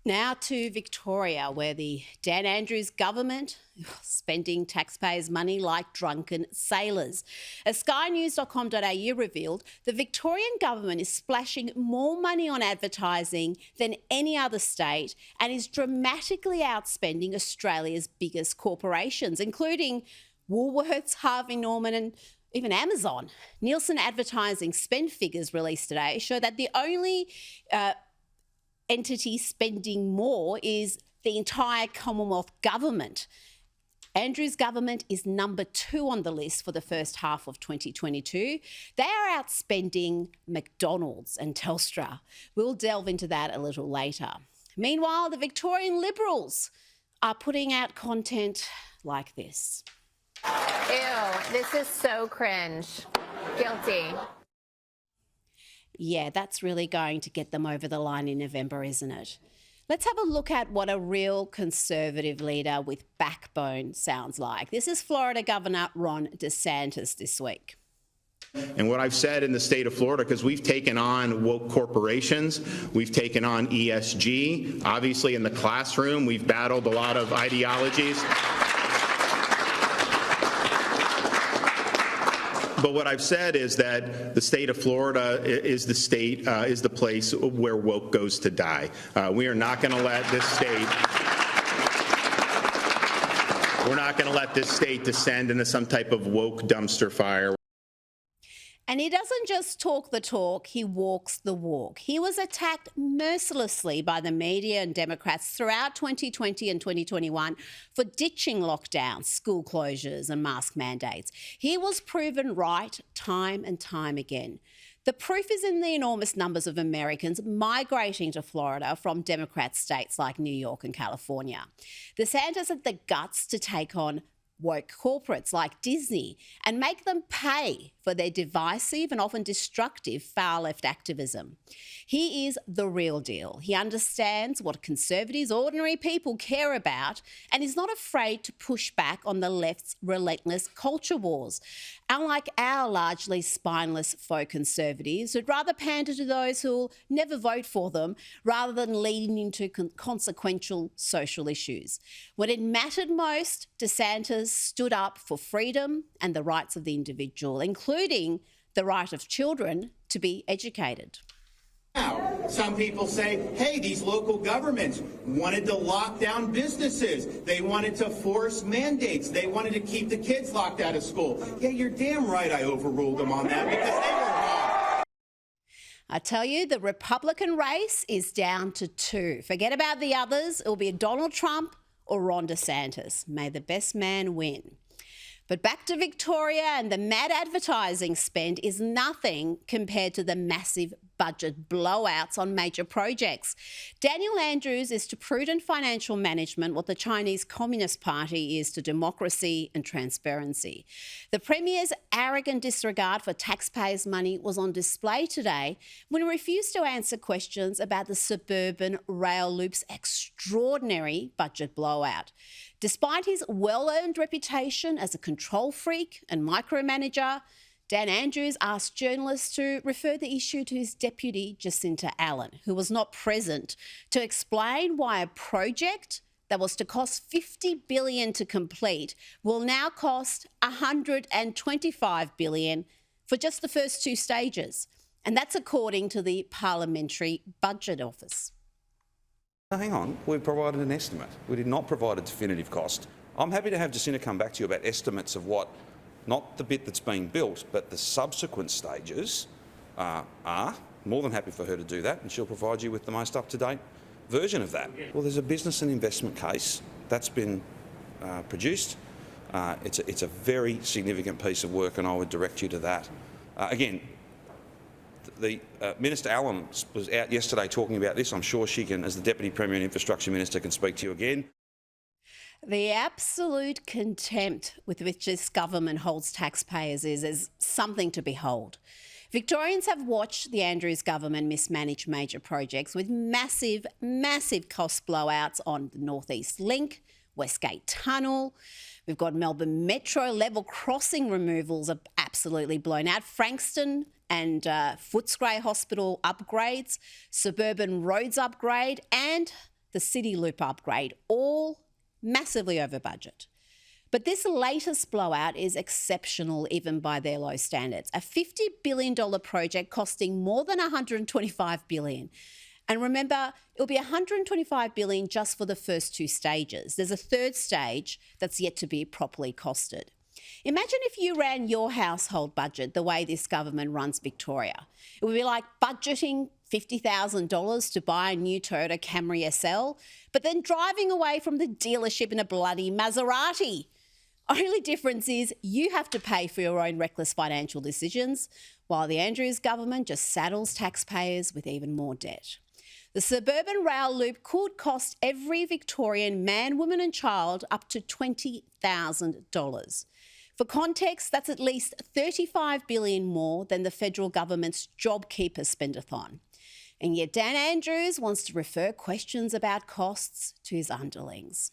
Now to Victoria, where the Dan Andrews government spending taxpayers' money like drunken sailors. As skynews.com.au revealed, the Victorian government is splashing more money on advertising than any other state and is dramatically outspending Australia's biggest corporations, including Woolworths, Harvey Norman and even Amazon. Nielsen advertising spend figures released today show that the only entity spending more is the entire Commonwealth government. Andrews' government is number 2 on the list for the first half of 2022. They are outspending McDonald's and Telstra. We'll delve into that a little later. Meanwhile, the Victorian Liberals are putting out content like this. Ew, this is so cringe. Guilty. Yeah, that's really going to get them over the line in November, isn't it? Let's have a look at what a real Conservative leader with backbone sounds like. This is Florida Governor Ron DeSantis this week. And what I've said in the state of Florida, because we've taken on woke corporations, we've taken on ESG. Obviously, in the classroom, we've battled a lot of ideologies. But what I've said is that the state of Florida is the place where woke goes to die. We are not going to let this state. We're not going to let this state descend into some type of woke dumpster fire. And he doesn't just talk the talk, he walks the walk. He was attacked mercilessly by the media and Democrats throughout 2020 and 2021 for ditching lockdowns, school closures and mask mandates. He was proven right time and time again. The proof is in the enormous numbers of Americans migrating to Florida from Democrat states like New York and California. DeSantis had the guts to take on woke corporates like Disney and make them pay for their divisive and often destructive far-left activism. He is the real deal. He understands what Conservatives, ordinary people, care about and is not afraid to push back on the left's relentless culture wars. Unlike our largely spineless faux Conservatives who'd rather pander to those who'll never vote for them rather than leading into consequential social issues. When it mattered most, DeSantis stood up for freedom and the rights of the individual, including the right of children to be educated. Now, some people say, hey, these local governments wanted to lock down businesses. They wanted to force mandates. They wanted to keep the kids locked out of school. Yeah, you're damn right I overruled them on that because they were wrong. I tell you, the Republican race is down to 2. Forget about the others. It'll be Donald Trump or Ron DeSantis. May the best man win. But back to Victoria, and the mad advertising spend is nothing compared to the massive budget blowouts on major projects. Daniel Andrews is to prudent financial management what the Chinese Communist Party is to democracy and transparency. The Premier's arrogant disregard for taxpayers' money was on display today when he refused to answer questions about the Suburban Rail Loop's extraordinary budget blowout. Despite his well-earned reputation as a control freak and micromanager, Dan Andrews asked journalists to refer the issue to his deputy, Jacinta Allan, who was not present, to explain why a project that was to cost $50 billion to complete will now cost $125 billion for just the first 2 stages. And that's according to the Parliamentary Budget Office. Hang on, we provided an estimate. We did not provide a definitive cost. I'm happy to have Jacinta come back to you about estimates of what, not the bit that's being built, but the subsequent stages are. More than happy for her to do that, and she'll provide you with the most up-to-date version of that. Well, there's a business and investment case that's been produced. It's a very significant piece of work, and I would direct you to that. Again, the Minister Allan was out yesterday talking about this. I'm sure she can, as the Deputy Premier and Infrastructure Minister, can speak to you again. The absolute contempt with which this government holds taxpayers is something to behold. Victorians have watched the Andrews government mismanage major projects with massive, massive cost blowouts on the North East Link, Westgate Tunnel. We've got Melbourne Metro level crossing removals are absolutely blown out. Frankston and Footscray Hospital upgrades, suburban roads upgrade and the City Loop upgrade, all massively over budget. But this latest blowout is exceptional even by their low standards. A $50 billion project costing more than $125 billion. And remember, it'll be $125 billion just for the first two stages. There's a third stage that's yet to be properly costed. Imagine if you ran your household budget the way this government runs Victoria. It would be like budgeting $50,000 to buy a new Toyota Camry SL, but then driving away from the dealership in a bloody Maserati. Only difference is you have to pay for your own reckless financial decisions, while the Andrews government just saddles taxpayers with even more debt. The Suburban Rail Loop could cost every Victorian man, woman and child up to $20,000. For context, that's at least $35 billion more than the federal government's JobKeeper spendathon. And yet Dan Andrews wants to refer questions about costs to his underlings.